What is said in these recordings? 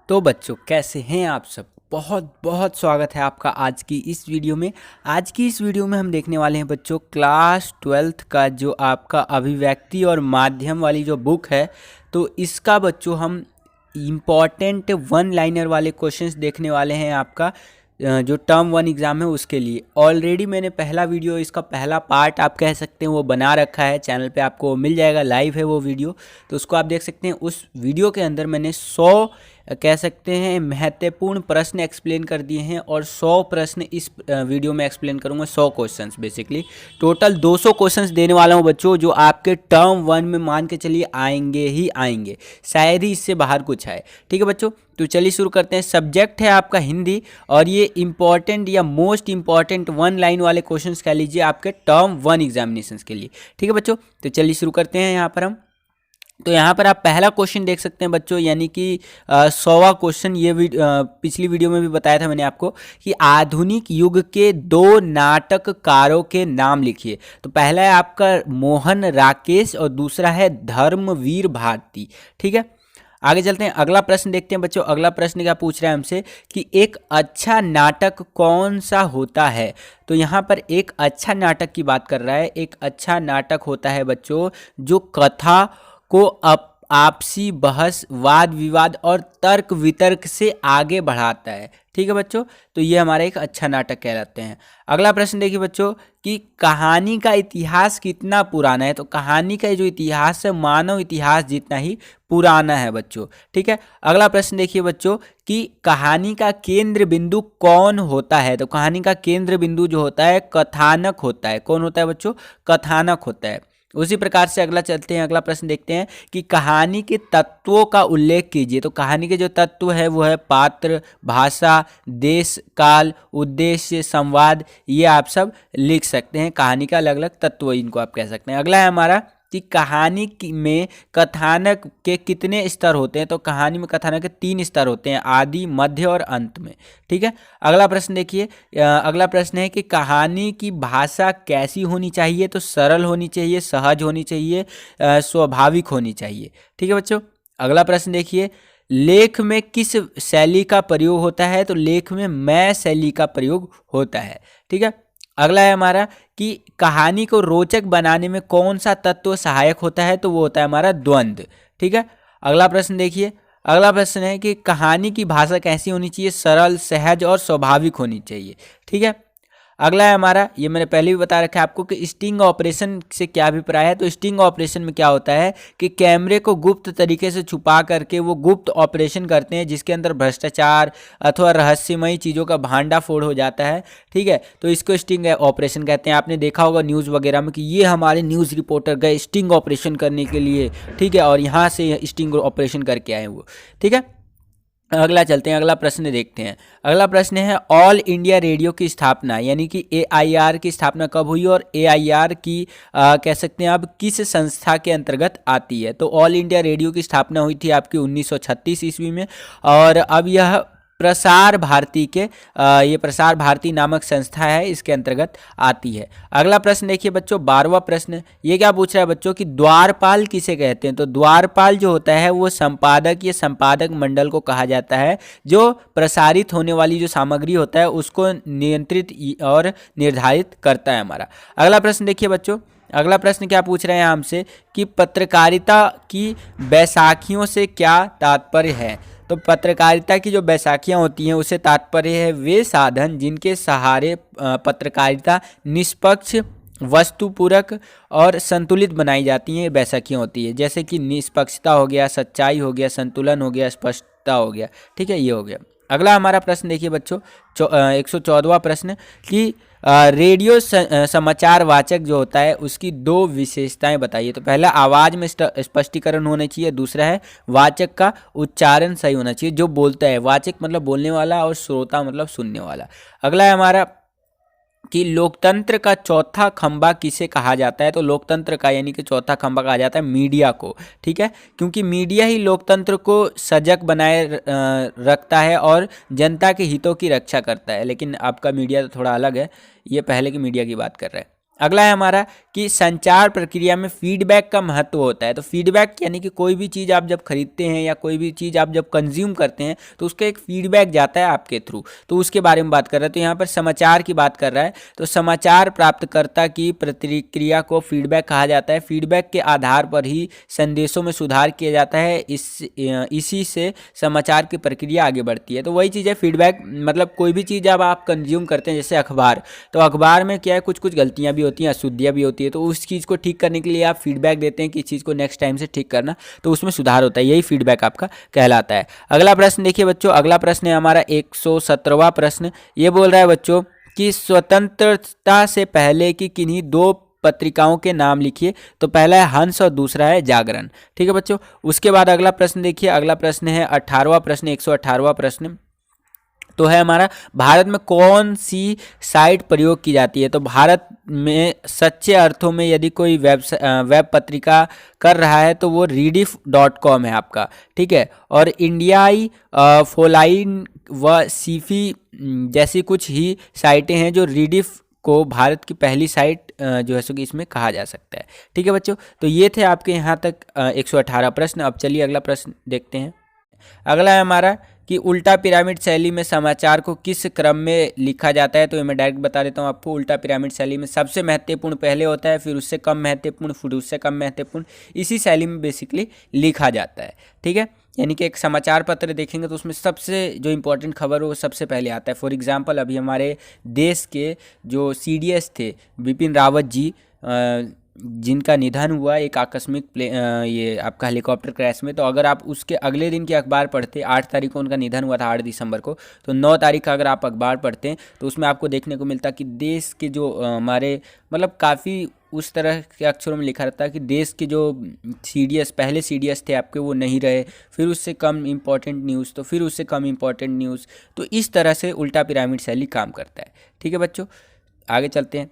तो बच्चों कैसे हैं आप सब। बहुत बहुत स्वागत है आपका आज की इस वीडियो में। आज की इस वीडियो में हम देखने वाले हैं बच्चों क्लास 12th का जो आपका अभिव्यक्ति और माध्यम वाली जो बुक है, तो इसका बच्चों हम इम्पॉर्टेंट वन लाइनर वाले क्वेश्चंस देखने वाले हैं आपका जो टर्म 1 एग्ज़ाम है उसके लिए। ऑलरेडी मैंने पहला वीडियो, इसका पहला पार्ट आप कह सकते हैं, वो बना रखा है चैनल पे, आपको मिल जाएगा, लाइव है वो वीडियो, तो उसको आप देख सकते हैं। उस वीडियो के अंदर मैंने 100 कह सकते हैं महत्वपूर्ण प्रश्न एक्सप्लेन कर दिए हैं और 100 प्रश्न इस वीडियो में एक्सप्लेन करूंगा। 100 क्वेश्चंस बेसिकली टोटल 200 क्वेश्चंस देने वाला हूं बच्चों, जो आपके टर्म 1 में मान के चलिए आएंगे ही आएंगे, शायद ही इससे बाहर कुछ आए। ठीक है बच्चों, तो चलिए शुरू करते हैं। सब्जेक्ट है आपका हिंदी और ये इंपॉर्टेंट या मोस्ट इंपॉर्टेंट वन लाइन वाले क्वेश्चंस कह लीजिए आपके टर्म 1 एग्जामिनेशंस के लिए। ठीक है बच्चों, तो चलिए शुरू करते हैं। यहाँ पर हम तो यहाँ पर आप पहला क्वेश्चन देख सकते हैं बच्चों, यानी कि 100वां क्वेश्चन। ये पिछली वीडियो में भी बताया था मैंने आपको कि आधुनिक युग के 2 नाटककारों के नाम लिखिए। तो पहला है आपका मोहन राकेश और दूसरा है धर्मवीर भारती। ठीक है, आगे चलते हैं, अगला प्रश्न देखते हैं बच्चों। अगला प्रश्न क्या पूछ रहा है हमसे कि एक अच्छा नाटक कौन सा होता है। तो यहाँ पर एक अच्छा नाटक की बात कर रहा है। एक अच्छा नाटक होता है बच्चों जो कथा को आपसी बहस, वाद विवाद और तर्क वितर्क से आगे बढ़ाता है। ठीक है बच्चों, तो ये हमारा एक अच्छा नाटक कहलाते हैं। अगला प्रश्न देखिए बच्चों कि कहानी का इतिहास कितना पुराना है। तो कहानी का जो इतिहास है मानव इतिहास जितना ही पुराना है बच्चों। ठीक है, अगला प्रश्न देखिए बच्चों कि कहानी का केंद्र बिंदु कौन होता है। तो कहानी का केंद्र बिंदु जो होता है कथानक होता है। कौन होता है बच्चों? कथानक होता है। उसी प्रकार से अगला चलते हैं, अगला प्रश्न देखते हैं कि कहानी के तत्वों का उल्लेख कीजिए। तो कहानी के जो तत्व है वो है पात्र, भाषा, देश, काल, उद्देश्य, संवाद। ये आप सब लिख सकते हैं, कहानी का अलग अलग तत्व इनको आप कह सकते हैं। अगला है हमारा कि कहानी में कथानक के कितने स्तर होते हैं। तो कहानी में कथानक के 3 स्तर होते हैं, आदि, मध्य और अंत में। ठीक है, अगला प्रश्न देखिए। अगला प्रश्न है कि कहानी की भाषा कैसी होनी चाहिए। तो सरल होनी चाहिए, सहज होनी चाहिए, स्वाभाविक होनी चाहिए। ठीक है बच्चों, अगला प्रश्न देखिए, लेख में किस शैली का प्रयोग होता है। तो लेख में मैं शैली का प्रयोग होता है। ठीक है, अगला है हमारा कि कहानी को रोचक बनाने में कौन सा तत्व सहायक होता है। तो वो होता है हमारा द्वंद्व। ठीक है, अगला प्रश्न देखिए। अगला प्रश्न है कि कहानी की भाषा कैसी होनी चाहिए। सरल, सहज और स्वाभाविक होनी चाहिए। ठीक है, अगला है हमारा, ये मैंने पहले भी बता रखा है आपको कि स्टिंग ऑपरेशन से क्या अभिप्राय है। तो स्टिंग ऑपरेशन में क्या होता है कि कैमरे को गुप्त तरीके से छुपा करके वो गुप्त ऑपरेशन करते हैं जिसके अंदर भ्रष्टाचार अथवा रहस्यमयी चीज़ों का भांडाफोड़ हो जाता है। ठीक है, तो इसको स्टिंग ऑपरेशन कहते हैं। आपने देखा होगा न्यूज़ वगैरह में कि ये हमारे न्यूज़ रिपोर्टर गए स्टिंग ऑपरेशन करने के लिए। ठीक है, और यहाँ से स्टिंग ऑपरेशन करके आए वो। ठीक है, अगला चलते हैं, अगला प्रश्न देखते हैं। अगला प्रश्न है ऑल इंडिया रेडियो की स्थापना यानी कि AIR की स्थापना कब हुई और AIR की कह सकते हैं आप किस संस्था के अंतर्गत आती है। तो ऑल इंडिया रेडियो की स्थापना हुई थी आपकी 1936 ईस्वी में और अब यह प्रसार भारती के ये प्रसार भारती नामक संस्था है, इसके अंतर्गत आती है। अगला प्रश्न देखिए बच्चों, 12वां प्रश्न, ये क्या पूछ रहा है बच्चों कि द्वारपाल किसे कहते हैं। तो द्वारपाल जो होता है वो संपादक या संपादक मंडल को कहा जाता है, जो प्रसारित होने वाली जो सामग्री होता है उसको नियंत्रित और निर्धारित करता है हमारा। अगला प्रश्न देखिए बच्चों, अगला प्रश्न क्या पूछ रहे हैं हमसे कि पत्रकारिता की बैसाखियों से क्या तात्पर्य है। तो पत्रकारिता की जो बैसाखियाँ होती हैं उससे तात्पर्य है वे साधन जिनके सहारे पत्रकारिता निष्पक्ष, वस्तुपूरक और संतुलित बनाई जाती हैं, बैसाखियाँ होती है। जैसे कि निष्पक्षता हो गया, सच्चाई हो गया, संतुलन हो गया, स्पष्टता हो गया। ठीक है, ये हो गया। अगला हमारा प्रश्न देखिए बच्चों, 114वां प्रश्न कि रेडियो समाचार वाचक जो होता है उसकी 2 विशेषताएं बताइए। तो पहला आवाज़ में स्पष्टीकरण होना चाहिए, दूसरा है वाचक का उच्चारण सही होना चाहिए। जो बोलता है, वाचक मतलब बोलने वाला और श्रोता मतलब सुनने वाला। अगला है हमारा कि लोकतंत्र का चौथा खंभा किसे कहा जाता है। तो लोकतंत्र का यानी कि चौथा खंभा कहा जाता है मीडिया को। ठीक है, क्योंकि मीडिया ही लोकतंत्र को सजग बनाए रखता है और जनता के हितों की रक्षा करता है। लेकिन आपका मीडिया तो थोड़ा अलग है, ये पहले की मीडिया की बात कर रहा है। अगला है हमारा कि संचार प्रक्रिया में फीडबैक का महत्व होता है। तो फीडबैक यानी कि कोई भी चीज़ आप जब खरीदते हैं या कोई भी चीज़ आप जब कंज्यूम करते हैं तो उसका एक फीडबैक जाता है आपके थ्रू, तो उसके बारे में बात कर रहा है। तो यहाँ पर समाचार की बात कर रहा है, तो समाचार प्राप्तकर्ता की प्रतिक्रिया को फीडबैक कहा जाता है। फीडबैक के आधार पर ही संदेशों में सुधार किया जाता है, इसी से समाचार की प्रक्रिया आगे बढ़ती है। तो वही चीज़ है फीडबैक, मतलब कोई भी चीज़ जब आप कंज्यूम करते हैं, जैसे अखबार, तो अखबार में क्या है, कुछ कुछ गलतियाँ भी होती हैं, अशुद्धियाँ भी होती है, तो उस चीज़ को ठीक करने के लिए आप फीडबैक देते हैं कि इस चीज़ को नेक्स्ट टाइम से ठीक करना, तो उसमें सुधार होता है, यही फीडबैक आपका कहलाता है। अगला प्रश्न देखिए बच्चों, अगला प्रश्न है हमारा 117वां प्रश्न। ये बोल रहा है बच्चों कि स्वतंत्रता से पहले की किन्हीं दो पत्रिकाओं के नाम लिखिए। तो पहला है हंस और दूसरा है जागरण। ठीक है बच्चों, उसके बाद अगला प्रश्न देखिए, अगला प्रश्न है 18वां प्रश्न, 118वां प्रश्न तो है हमारा, भारत में कौन सी साइट प्रयोग की जाती है। तो भारत में सच्चे अर्थों में यदि कोई वेब पत्रिका कर रहा है तो वो rediff.com है आपका। ठीक है, और इंडियाई फोलाइन व सीफी जैसी कुछ ही साइटें हैं जो रीडिफ को भारत की पहली साइट जो है सो कि इसमें कहा जा सकता है। ठीक है बच्चों, तो ये थे आपके यहाँ तक 118 प्रश्न। अब चलिए अगला प्रश्न देखते हैं। अगला है हमारा कि उल्टा पिरामिड शैली में समाचार को किस क्रम में लिखा जाता है। तो ये मैं डायरेक्ट बता देता हूँ आपको। उल्टा पिरामिड शैली में सबसे महत्वपूर्ण पहले होता है, फिर उससे कम महत्वपूर्ण, फिर उससे कम महत्वपूर्ण, इसी शैली में बेसिकली लिखा जाता है। ठीक है, यानी कि एक समाचार पत्र देखेंगे तो उसमें सबसे जो इम्पोर्टेंट खबर हो वो सबसे पहले आता है। फॉर एग्जांपल अभी हमारे देश के जो CDS थे बिपिन रावत जी, जिनका निधन हुआ एक आकस्मिक ये आपका हेलीकॉप्टर क्रैश में। तो अगर आप उसके अगले दिन की अखबार पढ़ते, 8 तारीख को उनका निधन हुआ था, 8 दिसंबर को, तो 9 तारीख का अगर आप अखबार पढ़ते हैं तो उसमें आपको देखने को मिलता कि देश के जो हमारे मतलब काफ़ी उस तरह के अक्षरों में लिखा रहता है कि देश के जो CDS पहले CDS थे आपके वो नहीं रहे, फिर उससे कम इम्पॉर्टेंट न्यूज़, तो फिर उससे कम इम्पॉर्टेंट न्यूज़। तो इस तरह से उल्टा पिरामिड शैली काम करता है। ठीक है बच्चों, आगे चलते हैं।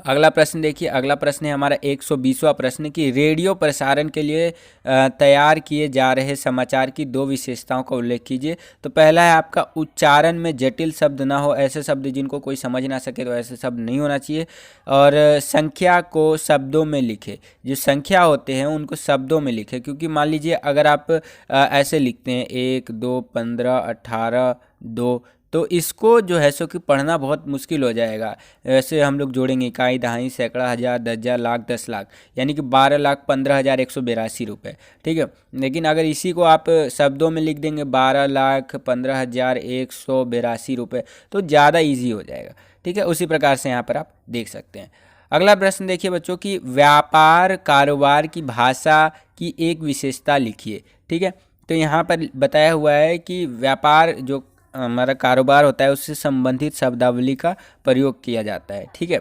अगला प्रश्न देखिए, अगला प्रश्न है हमारा 120वां प्रश्न कि रेडियो प्रसारण के लिए तैयार किए जा रहे समाचार की दो विशेषताओं का उल्लेख कीजिए। तो पहला है आपका उच्चारण में जटिल शब्द ना हो, ऐसे शब्द जिनको कोई समझ ना सके तो ऐसे शब्द नहीं होना चाहिए। और संख्या को शब्दों में लिखे, जो संख्या होते हैं उनको शब्दों में लिखे, क्योंकि मान लीजिए अगर आप ऐसे लिखते हैं 1 2 15 18 2, तो इसको जो है सो कि पढ़ना बहुत मुश्किल हो जाएगा। ऐसे हम लोग जोड़ेंगे इकाई, दहाई, सैकड़ा, हज़ार, 10,000, लाख, 10 लाख, यानी कि 12,15,182 रुपये। ठीक है, लेकिन अगर इसी को आप शब्दों में लिख देंगे 12,15,182 रुपये, तो ज़्यादा इजी हो जाएगा। ठीक है, उसी प्रकार से यहाँ पर आप देख सकते हैं। अगला प्रश्न देखिए बच्चों कि व्यापार कारोबार की भाषा की एक विशेषता लिखिए। ठीक है, तो यहाँ पर बताया हुआ है कि व्यापार जो हमारा कारोबार होता है उससे संबंधित शब्दावली का प्रयोग किया जाता है। ठीक है,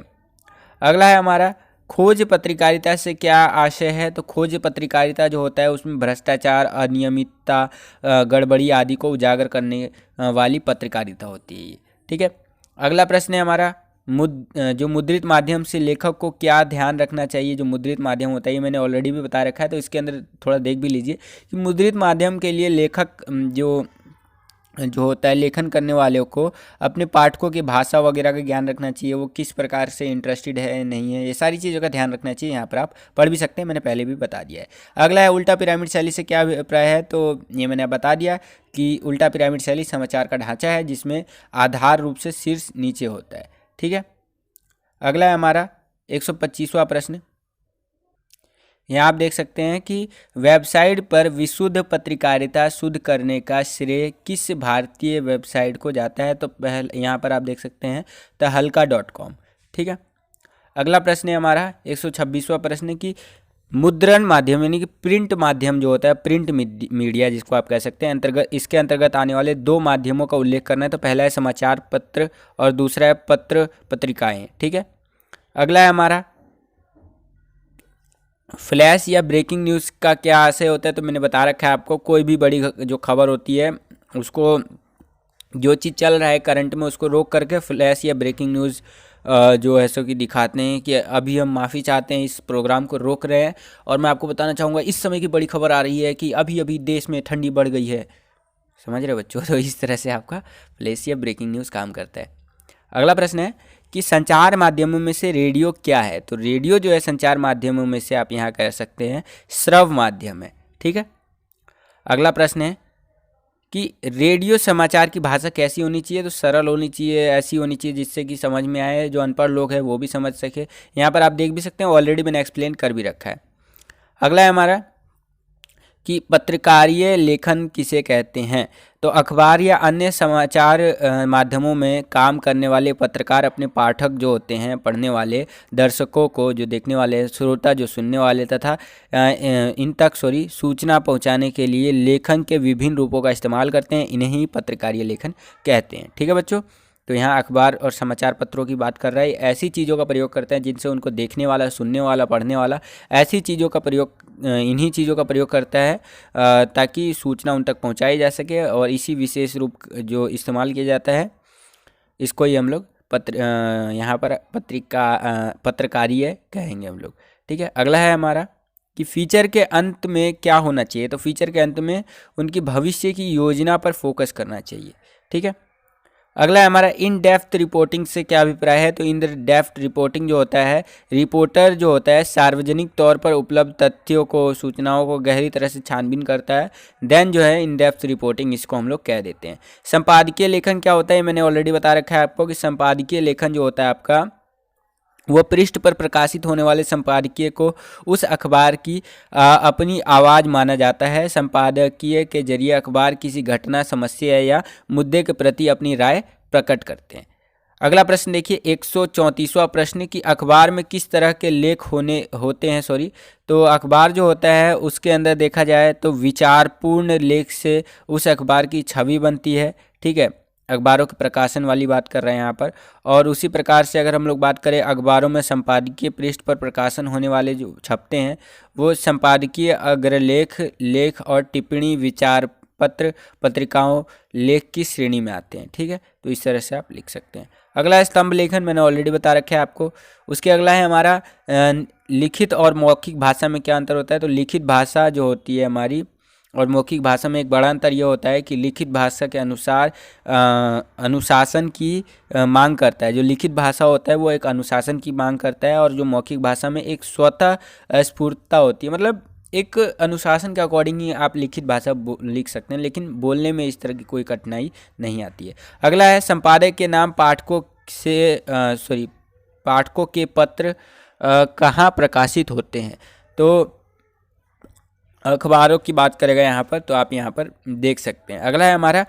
अगला है हमारा खोज पत्रकारिता से क्या आशय है। तो खोज पत्रकारिता जो होता है उसमें भ्रष्टाचार, अनियमितता, गड़बड़ी आदि को उजागर करने वाली पत्रकारिता होती है। ठीक है, अगला प्रश्न है हमारा जो मुद्रित माध्यम से लेखक को क्या ध्यान रखना चाहिए। जो मुद्रित माध्यम होता है ये मैंने ऑलरेडी भी बता रखा है, तो इसके अंदर थोड़ा देख भी लीजिए कि मुद्रित माध्यम के लिए लेखक जो होता है, लेखन करने वालों को अपने पाठकों की भाषा वगैरह का ज्ञान रखना चाहिए, वो किस प्रकार से इंटरेस्टेड है नहीं है, ये सारी चीज़ों का ध्यान रखना चाहिए। यहाँ पर आप पढ़ भी सकते हैं, मैंने पहले भी बता दिया है। अगला है उल्टा पिरामिड शैली से क्या अभिप्राय है। तो ये मैंने बता दिया कि उल्टा पिरामिड शैली समाचार का ढांचा है जिसमें आधार रूप से शीर्ष नीचे होता है। ठीक है, अगला है हमारा 125वां प्रश्न। यहाँ आप देख सकते हैं कि वेबसाइट पर विशुद्ध पत्रकारिता शुद्ध करने का श्रेय किस भारतीय वेबसाइट को जाता है। तो पहले यहाँ पर आप देख सकते हैं तहलका.com। ठीक है, अगला प्रश्न है हमारा 126वां प्रश्न कि मुद्रण माध्यम यानी कि प्रिंट माध्यम जो होता है, प्रिंट मीडिया जिसको आप कह सकते हैं, इसके अंतर्गत आने वाले दो माध्यमों का उल्लेख करना है। तो पहला है समाचार पत्र और दूसरा है पत्र पत्रिकाएँ। ठीक है, अगला है हमारा फ्लैश या ब्रेकिंग न्यूज़ का क्या आशय होता है। तो मैंने बता रखा है आपको, कोई भी बड़ी जो खबर होती है उसको, जो चीज़ चल रहा है करंट में, उसको रोक करके फ्लैश या ब्रेकिंग न्यूज़ जो है सो कि दिखाते हैं कि अभी हम माफ़ी चाहते हैं, इस प्रोग्राम को रोक रहे हैं। और मैं आपको बताना चाहूँगा इस समय की बड़ी खबर आ रही है कि अभी अभी देश में ठंडी बढ़ गई है। समझ रहे बच्चों, तो इस तरह से आपका फ्लैश या ब्रेकिंग न्यूज़ काम करता है। अगला प्रश्न है कि संचार माध्यमों में से रेडियो क्या है। तो रेडियो जो है संचार माध्यमों में से आप यहाँ कह सकते हैं श्रव्य माध्यम है। ठीक है, अगला प्रश्न है कि रेडियो समाचार की भाषा कैसी होनी चाहिए। तो सरल होनी चाहिए, ऐसी होनी चाहिए जिससे कि समझ में आए, जो अनपढ़ लोग हैं वो भी समझ सके। यहाँ पर आप देख भी सकते हैं, ऑलरेडी मैंने एक्सप्लेन कर भी रखा है। अगला है हमारा कि पत्रकारीय लेखन किसे कहते हैं। तो अखबार या अन्य समाचार माध्यमों में काम करने वाले पत्रकार अपने पाठक जो होते हैं, पढ़ने वाले, दर्शकों को जो देखने वाले, श्रोता जो सुनने वाले तथा इन तक सूचना पहुंचाने के लिए लेखन के विभिन्न रूपों का इस्तेमाल करते हैं। इन्हें ही पत्रकारीय लेखन कहते हैं। ठीक है बच्चों, तो यहाँ अखबार और समाचार पत्रों की बात कर रहा है। ऐसी चीज़ों का प्रयोग करते हैं जिनसे उनको देखने वाला, सुनने वाला, पढ़ने वाला, ऐसी चीज़ों का प्रयोग, इन्हीं चीज़ों का प्रयोग करता है ताकि सूचना उन तक पहुंचाई जा सके। और इसी विशेष रूप जो इस्तेमाल किया जाता है, इसको ही हम लोग यहाँ पर पत्रकारीय कहेंगे हम लोग। ठीक है, अगला है हमारा कि फीचर के अंत में क्या होना चाहिए। तो फीचर के अंत में उनकी भविष्य की योजना पर फोकस करना चाहिए। ठीक है, अगला है हमारा इन डेप्थ रिपोर्टिंग से क्या अभिप्राय है। तो इन डेप्थ रिपोर्टिंग जो होता है, रिपोर्टर जो होता है सार्वजनिक तौर पर उपलब्ध तथ्यों को, सूचनाओं को गहरी तरह से छानबीन करता है। देन जो है इन डेप्थ रिपोर्टिंग, इसको हम लोग कह देते हैं। संपादकीय लेखन क्या होता है, मैंने ऑलरेडी बता रखा है आपको कि संपादकीय लेखन जो होता है आपका, वो पृष्ठ पर प्रकाशित होने वाले संपादकीय को उस अखबार की अपनी आवाज़ माना जाता है। संपादकीय के जरिए अखबार किसी घटना, समस्या या मुद्दे के प्रति अपनी राय प्रकट करते हैं। अगला प्रश्न देखिए, 134वां प्रश्न कि अखबार में किस तरह के लेख होते हैं। तो अखबार जो होता है उसके अंदर देखा जाए तो विचारपूर्ण लेख से उस अखबार की छवि बनती है। ठीक है, अखबारों के प्रकाशन वाली बात कर रहे हैं यहाँ पर। और उसी प्रकार से अगर हम लोग बात करें, अखबारों में संपादकीय पृष्ठ पर प्रकाशन होने वाले जो छपते हैं वो संपादकीय अग्रलेख, लेख और टिप्पणी, विचार पत्र, पत्रिकाओं, लेख की श्रेणी में आते हैं। ठीक है, तो इस तरह से आप लिख सकते हैं। अगला है स्तंभ लेखन, मैंने ऑलरेडी बता रखा है आपको। उसके अगला है हमारा लिखित और मौखिक भाषा में क्या अंतर होता है। तो लिखित भाषा जो होती है हमारी और मौखिक भाषा में एक बड़ा अंतर यह होता है कि लिखित भाषा के अनुसार अनुशासन की मांग करता है। जो लिखित भाषा होता है वो एक अनुशासन की मांग करता है, और जो मौखिक भाषा में एक स्वतः स्फूर्तता होती है। मतलब एक अनुशासन के अकॉर्डिंग ही आप लिखित भाषा लिख सकते हैं, लेकिन बोलने में इस तरह की कोई कठिनाई नहीं आती है। अगला है संपादक के नाम पाठकों के पत्र कहाँ प्रकाशित होते हैं। तो अखबारों की बात करेगा यहाँ पर, तो आप यहाँ पर देख सकते हैं। अगला है हमारा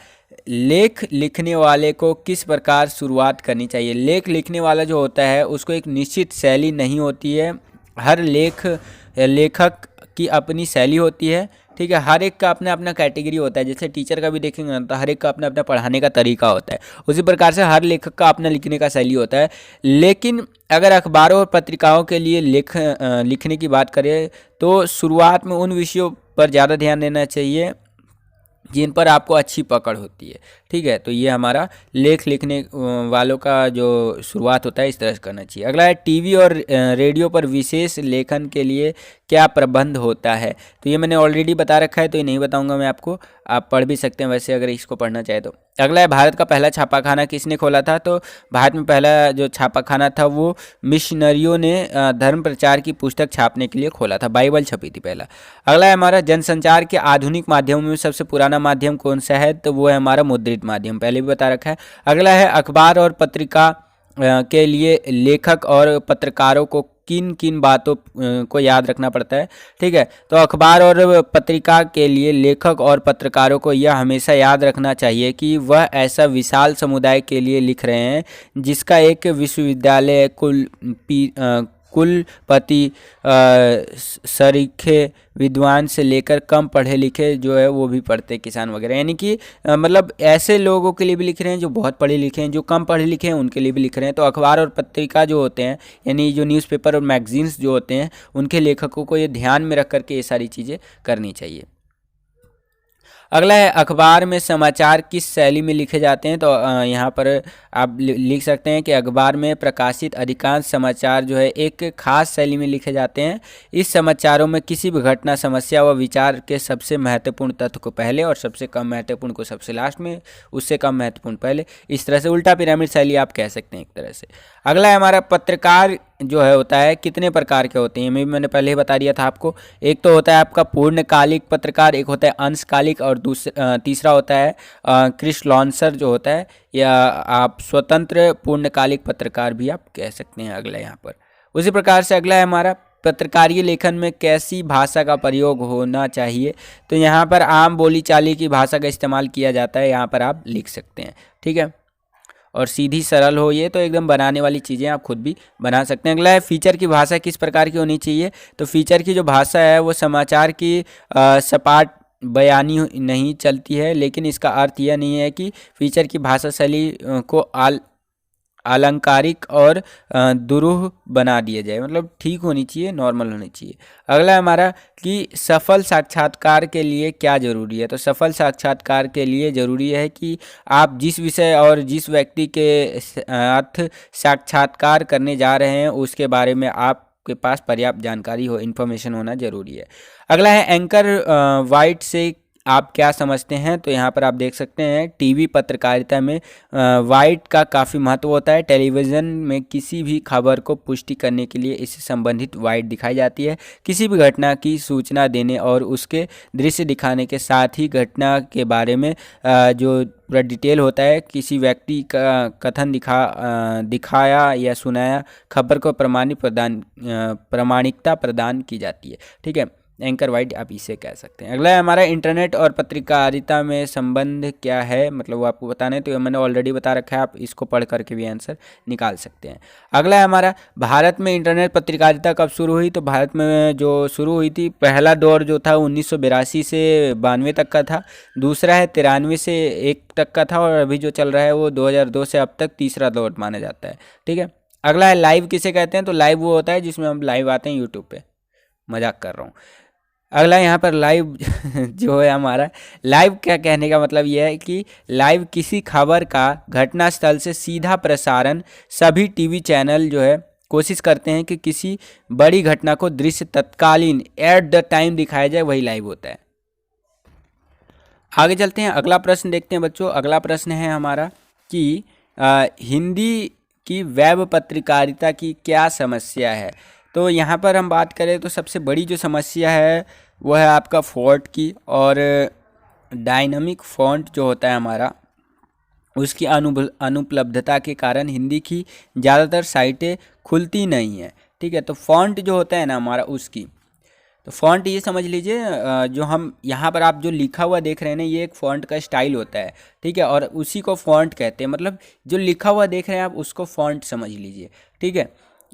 लेख लिखने वाले को किस प्रकार शुरुआत करनी चाहिए। लेख लिखने वाला जो होता है उसको एक निश्चित शैली नहीं होती है। हर लेखक की अपनी शैली होती है। ठीक है, हर एक का अपना अपना कैटेगरी होता है। जैसे टीचर का भी देखेंगे तो हर एक का अपना अपना पढ़ाने का तरीका होता है, उसी प्रकार से हर लेखक का अपना लिखने का शैली होता है। लेकिन अगर अखबारों और पत्रिकाओं के लिए लिखने की बात करें तो शुरुआत में उन विषयों पर ज़्यादा ध्यान देना चाहिए जिन पर आपको अच्छी पकड़ होती है। ठीक है, तो ये हमारा लेख लिखने वालों का जो शुरुआत होता है इस तरह से करना चाहिए। अगला है टीवी और रेडियो पर विशेष लेखन के लिए क्या प्रबंध होता है। तो ये मैंने ऑलरेडी बता रखा है, तो ये नहीं बताऊंगा मैं आपको, आप पढ़ भी सकते हैं वैसे अगर इसको पढ़ना चाहे तो। अगला है भारत का पहला छापाखाना किसने खोला था। तो भारत में पहला जो छापाखाना था वो मिशनरियों ने धर्म प्रचार की पुस्तक छापने के लिए खोला था। बाइबल छपी थी पहला। अगला है हमारा जनसंचार के आधुनिक माध्यमों में सबसे पुराना माध्यम कौन सा है। तो वो है हमारा मुद्रित माध्यम, पहले भी बता रखा है। अगला है अखबार और पत्रिका के लिए लेखक और पत्रकारों को किन किन बातों को याद रखना पड़ता है। ठीक है, तो अखबार और पत्रिका के लिए लेखक और पत्रकारों को यह हमेशा याद रखना चाहिए कि वह ऐसा विशाल समुदाय के लिए लिख रहे हैं जिसका एक विश्वविद्यालय, कुलपति, सरीखे विद्वान से लेकर कम पढ़े लिखे जो है वो भी पढ़ते, किसान वगैरह, यानी कि मतलब ऐसे लोगों के लिए भी लिख रहे हैं जो बहुत पढ़े लिखे हैं, जो कम पढ़े लिखे हैं उनके लिए भी लिख रहे हैं। तो अखबार और पत्रिका जो होते हैं, यानी जो न्यूज़पेपर और मैगजीन्स जो होते हैं, उनके लेखकों को ये ध्यान में रख करके ये सारी चीज़ें करनी चाहिए। अगला है अखबार में समाचार किस शैली में लिखे जाते हैं। तो यहाँ पर आप लिख सकते हैं कि अखबार में प्रकाशित अधिकांश समाचार जो है एक खास शैली में लिखे जाते हैं। इस समाचारों में किसी भी घटना, समस्या व विचार के सबसे महत्वपूर्ण तथ्य को पहले और सबसे कम महत्वपूर्ण को सबसे लास्ट में, उससे कम महत्वपूर्ण पहले, इस तरह से उल्टा पिरामिड शैली आप कह सकते हैं एक तरह से। अगला है हमारा पत्रकार जो है होता है कितने प्रकार के होते हैं, मैंने पहले ही बता दिया था आपको। एक तो होता है आपका पूर्णकालिक पत्रकार, एक होता है अंशकालिक, और तीसरा होता है फ्रीलांसर जो होता है, या आप स्वतंत्र पूर्णकालिक पत्रकार भी आप कह सकते हैं। अगला यहाँ पर उसी प्रकार से अगला है हमारा पत्रकारीय लेखन में कैसी भाषा का प्रयोग होना चाहिए। तो यहाँ पर आम बोलीचाली की भाषा का इस्तेमाल किया जाता है, यहाँ पर आप लिख सकते हैं, ठीक है। और सीधी सरल हो, ये तो एकदम बनाने वाली चीज़ें आप खुद भी बना सकते हैं। अगला है फीचर की भाषा किस प्रकार की होनी चाहिए। तो फीचर की जो भाषा है वो समाचार की सपाट बयानी नहीं चलती है, लेकिन इसका अर्थ यह नहीं है कि फीचर की भाषा शैली को अलंकारिक और दुरूह बना दिया जाए, मतलब ठीक होनी चाहिए, नॉर्मल होनी चाहिए। अगला हमारा कि सफल साक्षात्कार के लिए क्या ज़रूरी है। तो सफल साक्षात्कार के लिए ज़रूरी है कि आप जिस विषय और जिस व्यक्ति के साथ साक्षात्कार करने जा रहे हैं उसके बारे में आपके पास पर्याप्त जानकारी हो, इन्फॉर्मेशन होना ज़रूरी है। अगला है एंकर वाइट से आप क्या समझते हैं। तो यहाँ पर आप देख सकते हैं टीवी पत्रकारिता में वाइट का काफ़ी महत्व होता है। टेलीविज़न में किसी भी खबर को पुष्टि करने के लिए इससे संबंधित वाइट दिखाई जाती है। किसी भी घटना की सूचना देने और उसके दृश्य दिखाने के साथ ही घटना के बारे में जो पूरा डिटेल होता है, किसी व्यक्ति का कथन दिखाया या सुनाया खबर को प्रामाणिकता प्रदान की जाती है, ठीक है। एंकर वाइट आप इसे कह सकते हैं। अगला है हमारा इंटरनेट और पत्रकारिता में संबंध क्या है, मतलब वो आपको बताना है। तो ये मैंने ऑलरेडी बता रखा है, आप इसको पढ़ करके भी आंसर निकाल सकते हैं। अगला है हमारा भारत में इंटरनेट पत्रकारिता कब शुरू हुई। तो भारत में जो शुरू हुई थी, पहला दौर जो था 1982 से 92 तक का था। दूसरा है 93 से 1 तक का था, और अभी जो चल रहा है वो 2002 से अब तक तीसरा दौर माना जाता है, ठीक है। अगला है लाइव किसे कहते हैं। तो लाइव वो होता है जिसमें हम लाइव आते हैं यूट्यूब पे, मजाक कर रहा हूँ। अगला यहाँ पर लाइव जो है हमारा, लाइव क्या कहने का मतलब यह है कि लाइव किसी खबर का घटनास्थल से सीधा प्रसारण। सभी टीवी चैनल जो है कोशिश करते हैं कि किसी बड़ी घटना को दृश्य तत्कालीन एट द टाइम दिखाया जाए, वही लाइव होता है। आगे चलते हैं, अगला प्रश्न देखते हैं बच्चों। अगला प्रश्न है हमारा कि हिंदी की वेब पत्रकारिता की क्या समस्या है। तो यहाँ पर हम बात करें तो सबसे बड़ी जो समस्या है वह है आपका फ़ॉन्ट की, और डायनामिक फ़ॉन्ट जो होता है हमारा उसकी अनुपलब्धता के कारण हिंदी की ज़्यादातर साइटें खुलती नहीं हैं, ठीक है। तो फ़ॉन्ट जो होता है ना हमारा, उसकी तो फ़ॉन्ट ये समझ लीजिए, जो हम यहाँ पर आप जो लिखा हुआ देख रहे हैं ना, ये एक फ़ॉन्ट का स्टाइल होता है, ठीक है, और उसी को फ़ॉन्ट कहते हैं। मतलब जो लिखा हुआ देख रहे हैं आप उसको फ़ॉन्ट समझ लीजिए, ठीक है।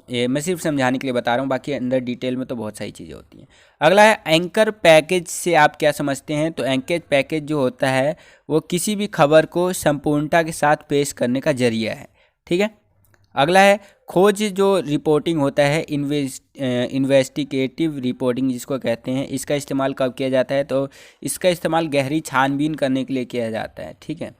ये मैं सिर्फ समझाने के लिए बता रहा हूँ, बाकी अंदर डिटेल में तो बहुत सारी चीज़ें होती हैं। अगला है एंकर पैकेज से आप क्या समझते हैं। तो एंकर पैकेज जो होता है वो किसी भी खबर को संपूर्णता के साथ पेश करने का जरिया है, ठीक है। अगला है खोज जो रिपोर्टिंग होता है, इन्वेस्टिगेटिव रिपोर्टिंग जिसको कहते हैं, इसका इस्तेमाल कब किया जाता है। तो इसका इस्तेमाल गहरी छानबीन करने के लिए किया जाता है, ठीक है।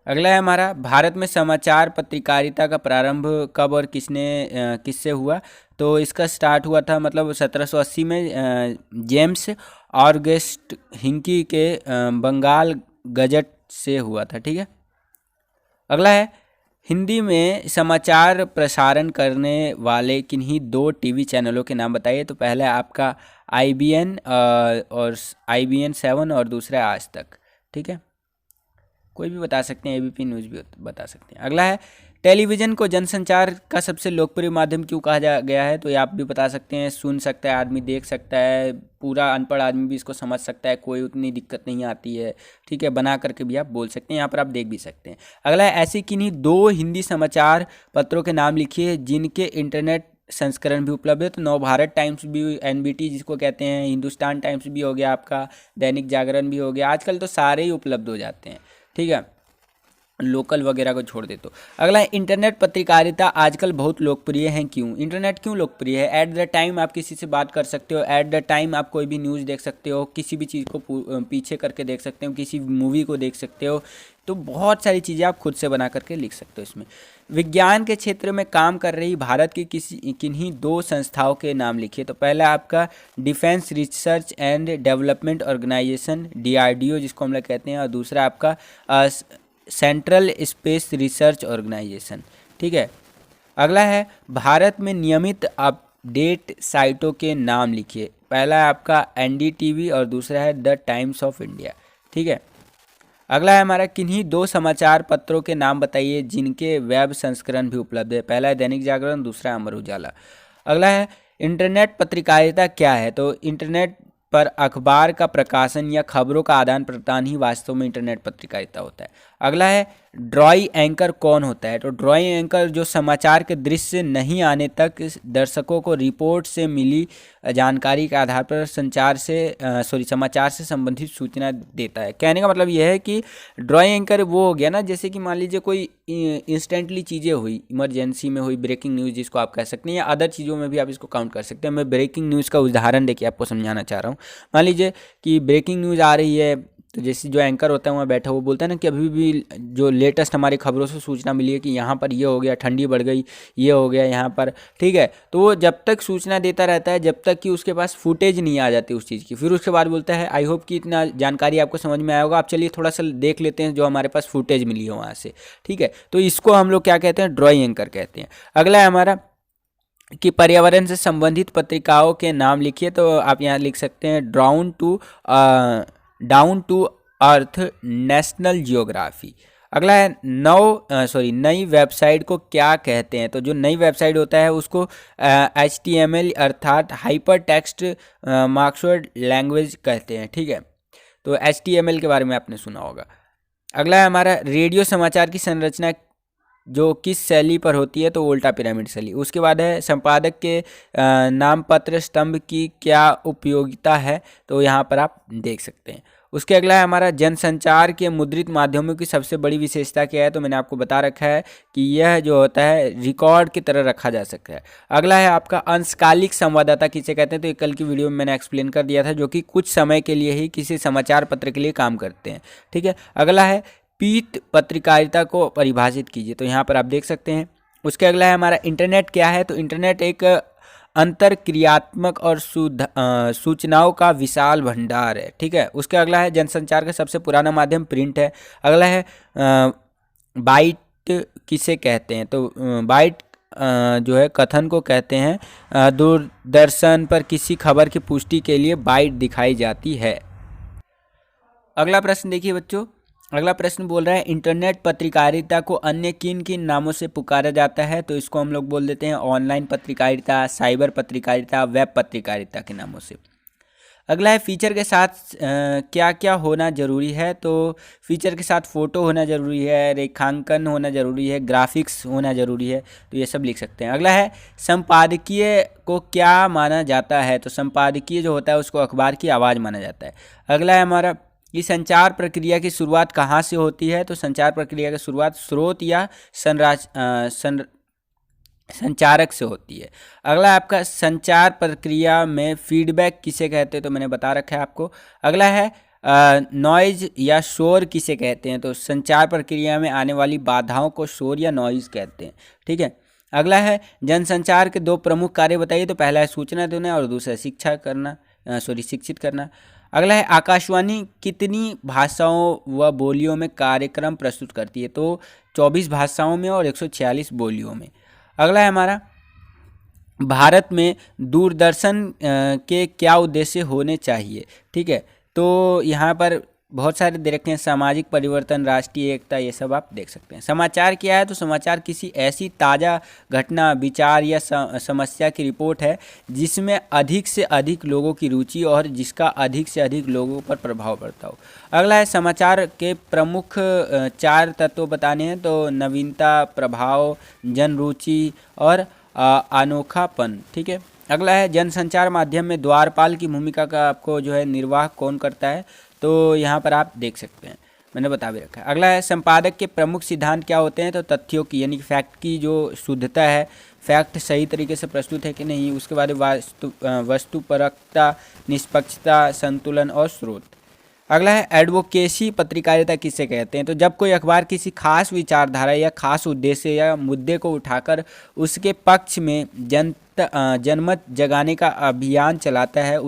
अगला है हमारा भारत में समाचार पत्रकारिता का प्रारंभ कब और किससे हुआ। तो इसका स्टार्ट हुआ था मतलब 1780 में जेम्स ऑगस्ट हिंकी के बंगाल गजट से हुआ था, ठीक है। अगला है हिंदी में समाचार प्रसारण करने वाले किन्हीं 2 टीवी चैनलों के नाम बताइए। तो पहला है आपका IBN और IBN 7, और दूसरा है आज तक, ठीक है। कोई भी बता सकते हैं, ABP न्यूज़ भी बता सकते हैं। अगला है टेलीविज़न को जनसंचार का सबसे लोकप्रिय माध्यम क्यों कहा गया है। तो ये आप भी बता सकते हैं। सुन सकता है आदमी, देख सकता है, पूरा अनपढ़ आदमी भी इसको समझ सकता है, कोई उतनी दिक्कत नहीं आती है, ठीक है। बना करके भी आप बोल सकते हैं, यहाँ पर आप देख भी सकते हैं। अगला है ऐसे किन्हीं 2 हिंदी समाचार पत्रों के नाम लिखिए जिनके इंटरनेट संस्करण भी उपलब्ध है। तो नवभारत टाइम्स भी, NBT जिसको कहते हैं, हिंदुस्तान टाइम्स भी हो गया आपका, दैनिक जागरण भी हो गया, आजकल तो सारे ही उपलब्ध हो जाते हैं, ठीक है। लोकल वगैरह को छोड़ दे तो। अगला है इंटरनेट पत्रकारिता आजकल बहुत लोकप्रिय है, क्यों? इंटरनेट क्यों लोकप्रिय है? एट द टाइम आप किसी से बात कर सकते हो, एट द टाइम आप कोई भी न्यूज़ देख सकते हो, किसी भी चीज़ को पीछे करके देख सकते हो, किसी मूवी को देख सकते हो, तो बहुत सारी चीज़ें आप खुद से बना करके लिख सकते हो इसमें। विज्ञान के क्षेत्र में काम कर रही भारत की किन्हीं दो संस्थाओं के नाम लिखिए। तो पहला आपका defence research and development organisation DRDO जिसको हम लोग कहते हैं, और दूसरा आपका सेंट्रल स्पेस रिसर्च ऑर्गेनाइजेशन। ठीक है। अगला है भारत में नियमित अपडेट साइटों के नाम लिखिए। पहला है आपका NDTV और दूसरा है द टाइम्स ऑफ इंडिया। ठीक है। अगला है हमारा किन्हीं दो समाचार पत्रों के नाम बताइए जिनके वेब संस्करण भी उपलब्ध है। पहला है दैनिक जागरण, दूसरा है अमर उजाला। अगला है इंटरनेट पत्रकारिता क्या है? तो इंटरनेट पर अखबार का प्रकाशन या खबरों का आदान प्रदान ही वास्तव में इंटरनेट पत्रकारिता होता है। अगला है ड्राई एंकर कौन होता है? तो ड्राई एंकर जो समाचार के दृश्य नहीं आने तक दर्शकों को रिपोर्ट से मिली जानकारी के आधार पर समाचार से संबंधित सूचना देता है। कहने का मतलब यह है कि ड्राई एंकर वो हो गया ना, जैसे कि मान लीजिए कोई इंस्टेंटली चीज़ें हुई, इमरजेंसी में हुई ब्रेकिंग न्यूज़ जिसको आप कह सकते हैं, या अदर चीज़ों में भी आप इसको काउंट कर सकते हैं। मैं ब्रेकिंग न्यूज़ का उदाहरण देके आपको समझाना चाह रहा हूँ। मान लीजिए कि ब्रेकिंग न्यूज़ आ रही है, तो जैसे जो एंकर होता है वहाँ बैठा वो बोलता है ना कि अभी भी जो लेटेस्ट हमारी खबरों से सूचना मिली है कि यहाँ पर ये हो गया, ठंडी बढ़ गई, ये हो गया यहाँ पर। ठीक है। तो वो जब तक सूचना देता रहता है जब तक कि उसके पास फुटेज नहीं आ जाती उस चीज़ की, फिर उसके बाद बोलता है आई होप कि इतना जानकारी आपको समझ में आया होगा, आप चलिए थोड़ा सा देख लेते हैं जो हमारे पास फुटेज मिली है वहाँ से। ठीक है। तो इसको हम लोग क्या कहते हैं? ड्राई एंकर कहते हैं। अगला है हमारा कि पर्यावरण से संबंधित पत्रिकाओं के नाम लिखिए। तो आप यहाँ लिख सकते हैं down to earth, national geography. अगला है नई वेबसाइट को क्या कहते हैं? तो जो नई वेबसाइट होता है उसको HTML अर्थात हाइपर टेक्स्ट मार्क्सवर्ड लैंग्वेज कहते हैं। ठीक है। तो HTML के बारे में आपने सुना होगा। अगला है हमारा रेडियो समाचार की संरचना जो किस शैली पर होती है? तो उल्टा पिरामिड शैली। उसके बाद है संपादक के नामपत्र स्तंभ की क्या उपयोगिता है? तो यहाँ पर आप देख सकते हैं। उसके अगला है हमारा जनसंचार के मुद्रित माध्यमों की सबसे बड़ी विशेषता क्या है? तो मैंने आपको बता रखा है कि यह जो होता है रिकॉर्ड की तरह रखा जा सकता है। अगला है आपका अंशकालिक संवाददाता किसे कहते हैं? तो ये कल की वीडियो में मैंने एक्सप्लेन कर दिया था, जो कि कुछ समय के लिए ही किसी समाचार पत्र के लिए काम करते हैं। ठीक है। अगला है पीठ पत्रकारिता को परिभाषित कीजिए। तो यहाँ पर आप देख सकते हैं। उसके अगला है हमारा इंटरनेट क्या है? तो इंटरनेट एक अंतरक्रियात्मक और सूचनाओं का विशाल भंडार है। ठीक है। उसके अगला है जनसंचार का सबसे पुराना माध्यम प्रिंट है। अगला है बाइट किसे कहते हैं? तो बाइट जो है कथन को कहते हैं। दूरदर्शन पर किसी खबर की पुष्टि के लिए बाइट दिखाई जाती है। अगला प्रश्न देखिए बच्चों। अगला प्रश्न बोल रहा है इंटरनेट पत्रकारिता को अन्य किन किन नामों से पुकारा जाता है? तो इसको हम लोग बोल देते हैं ऑनलाइन पत्रकारिता, साइबर पत्रकारिता, वेब पत्रकारिता के नामों से। अगला है फीचर के साथ क्या क्या होना जरूरी है? तो फीचर के साथ फ़ोटो होना ज़रूरी है, रेखांकन होना ज़रूरी है, ग्राफिक्स होना ज़रूरी है। तो ये सब लिख सकते हैं। अगला है संपादकीय को क्या माना जाता है? तो संपादकीय जो होता है उसको अखबार की आवाज़ माना जाता है। अगला है हमारा कि संचार प्रक्रिया की शुरुआत कहाँ से होती है? तो संचार प्रक्रिया की शुरुआत स्रोत या संचारक से होती है। अगला आपका संचार प्रक्रिया में फीडबैक किसे कहते हैं? तो मैंने बता रखा है आपको। अगला है नॉइज या शोर किसे कहते हैं? तो संचार प्रक्रिया में आने वाली बाधाओं को शोर या नॉइज कहते हैं। ठीक है। अगला है जनसंचार के दो प्रमुख कार्य बताइए। तो पहला है सूचना देना और दूसरा शिक्षित करना। अगला है आकाशवाणी कितनी भाषाओं व बोलियों में कार्यक्रम प्रस्तुत करती है? तो 24 भाषाओं में और 146 बोलियों में। अगला है हमारा भारत में दूरदर्शन के क्या उद्देश्य होने चाहिए? ठीक है। तो यहाँ पर बहुत सारे दे रखे हैं, सामाजिक परिवर्तन, राष्ट्रीय एकता, ये सब आप देख सकते हैं। समाचार क्या है? तो समाचार किसी ऐसी ताज़ा घटना, विचार या समस्या की रिपोर्ट है जिसमें अधिक से अधिक लोगों की रुचि और जिसका अधिक से अधिक लोगों पर प्रभाव पड़ता हो। अगला है समाचार के प्रमुख 4 तत्व बताने हैं। तो नवीनता, प्रभाव, जन रुचि और अनोखापन। ठीक है। अगला है जनसंचार माध्यम में द्वारपाल की भूमिका का आपको जो है निर्वाह कौन करता है? तो यहाँ पर आप देख सकते हैं। मैंने बता भी रखा है। अगला है संपादक के प्रमुख सिद्धांत क्या होते हैं, तो तथ्यों की यानी कि फैक्ट की जो शुद्धता है, फैक्ट सही तरीके से प्रस्तुत है कि नहीं। उसके बाद वस्तुपरकता, निष्पक्षता, संतुलन और स्रोत। अगला है एडवोकेसी पत्रकारिता किसे कहते हैं, तो जब कोई अखबार किसी खास विचारधारा या खास उद्देश्य या मुद्दे को उठाकर उसके पक्ष में जनमत जगाने का अभियान चलाता है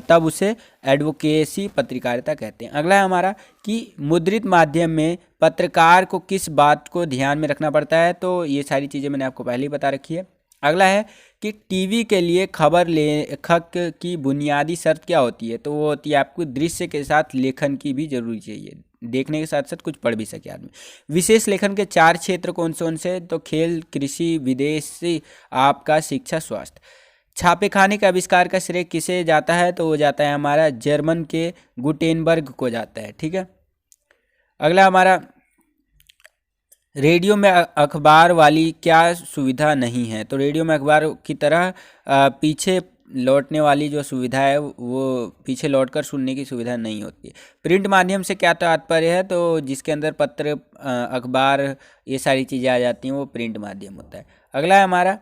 तब उसे एडवोकेसी पत्रकारिता कहते हैं। अगला है हमारा कि मुद्रित माध्यम में पत्रकार को किस बात को ध्यान में रखना पड़ता है, तो ये सारी चीज़ें मैंने आपको पहले ही बता रखी है। अगला है कि टीवी के लिए खबर लेखक की बुनियादी शर्त क्या होती है, तो वो होती है आपको दृश्य के साथ लेखन की भी जरूरी चाहिए, देखने के साथ साथ कुछ पढ़ भी सके आदमी। विशेष लेखन के 4 क्षेत्र कौन से, तो खेल, कृषि, विदेशी, आपका शिक्षा, स्वास्थ्य। छापेखाने के आविष्कार का श्रेय किसे जाता है, तो वो जाता है हमारा जर्मन के गुटेनबर्ग को जाता है, ठीक है। अगला हमारा रेडियो में अखबार वाली क्या सुविधा नहीं है, तो रेडियो में अखबार की तरह पीछे लौटने वाली जो सुविधा है वो पीछे लौटकर सुनने की सुविधा नहीं होती है। प्रिंट माध्यम से क्या तात्पर्य है, तो जिसके अंदर पत्र, अखबार, ये सारी चीज़ें आ जाती हैं वो प्रिंट माध्यम होता है। अगला है हमारा,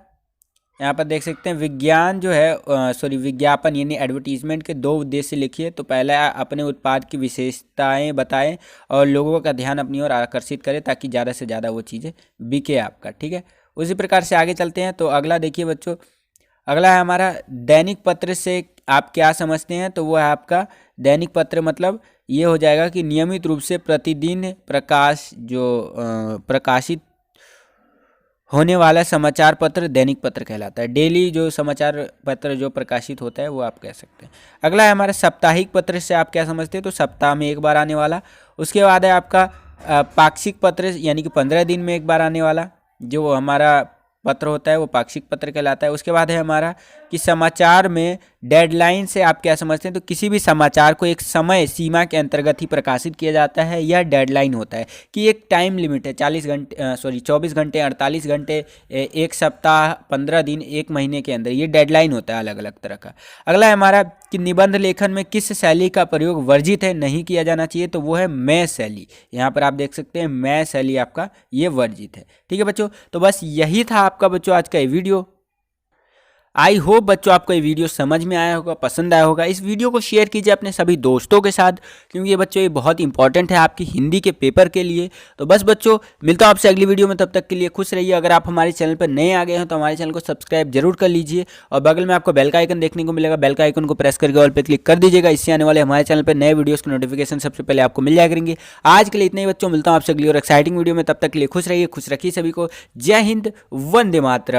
यहाँ पर देख सकते हैं विज्ञान जो है विज्ञापन यानी एडवर्टीजमेंट के 2 उद्देश्य लिखिए। तो पहला अपने उत्पाद की विशेषताएं बताएं और लोगों का ध्यान अपनी ओर आकर्षित करें ताकि ज़्यादा से ज़्यादा वो चीज़ें बिके आपका, ठीक है। उसी प्रकार से आगे चलते हैं। तो अगला देखिए बच्चों, अगला है हमारा दैनिक पत्र से आप क्या समझते हैं, तो वो है आपका दैनिक पत्र मतलब ये हो जाएगा कि नियमित रूप से प्रतिदिन प्रकाशित होने वाला समाचार पत्र दैनिक पत्र कहलाता है। डेली जो समाचार पत्र जो प्रकाशित होता है वो आप कह सकते हैं। अगला है हमारा साप्ताहिक पत्र से आप क्या समझते हैं, तो सप्ताह में एक बार आने वाला। उसके बाद है आपका पाक्षिक पत्र यानी कि 15 दिन में एक बार आने वाला जो हमारा पत्र होता है वो पाक्षिक पत्र कहलाता है। उसके बाद है हमारा कि समाचार में डेडलाइन से आप क्या समझते हैं, तो किसी भी समाचार को एक समय सीमा के अंतर्गत ही प्रकाशित किया जाता है। यह डेडलाइन होता है कि एक टाइम लिमिट है 24 घंटे, 48 घंटे, एक सप्ताह, 15 दिन, एक महीने के अंदर, ये डेडलाइन होता है अलग अलग तरह का। अगला है हमारा कि निबंध लेखन में किस शैली का प्रयोग वर्जित है, नहीं किया जाना चाहिए, तो वो है मैं शैली। यहाँ पर आप देख सकते हैं मैं शैली आपका ये वर्जित है, ठीक है बच्चों। तो बस यही था आपका बच्चों आज का ये वीडियो। आई होप बच्चों आपको ये वीडियो समझ में आया होगा, पसंद आया होगा। इस वीडियो को शेयर कीजिए अपने सभी दोस्तों के साथ क्योंकि ये बच्चों ये बहुत इंपॉर्टेंट है आपकी हिंदी के पेपर के लिए। तो बस बच्चों मिलता हूँ आपसे अगली वीडियो में, तब तक के लिए खुश रहिए। अगर आप हमारे चैनल पर नए आ गए हैं तो हमारे चैनल को सब्सक्राइब जरूर कर लीजिए और बगल में आपको बेल का आइकन देखने को मिलेगा, बेल का आइकन को प्रेस करके ऑल पे क्लिक कर दीजिएगा। इससे आने वाले हमारे चैनल पर नए वीडियोज़ की नोटिफिकेशन सबसे पहले आपको मिल जाया करेंगे। आज के लिए इतने ही बच्चों, मिलता हूँ आपसे अगली और एक्साइटिंग वीडियो में, तब तक के लिए खुश रहिए, खुश रखिए सभी को। जय हिंद, वंदे मातरम।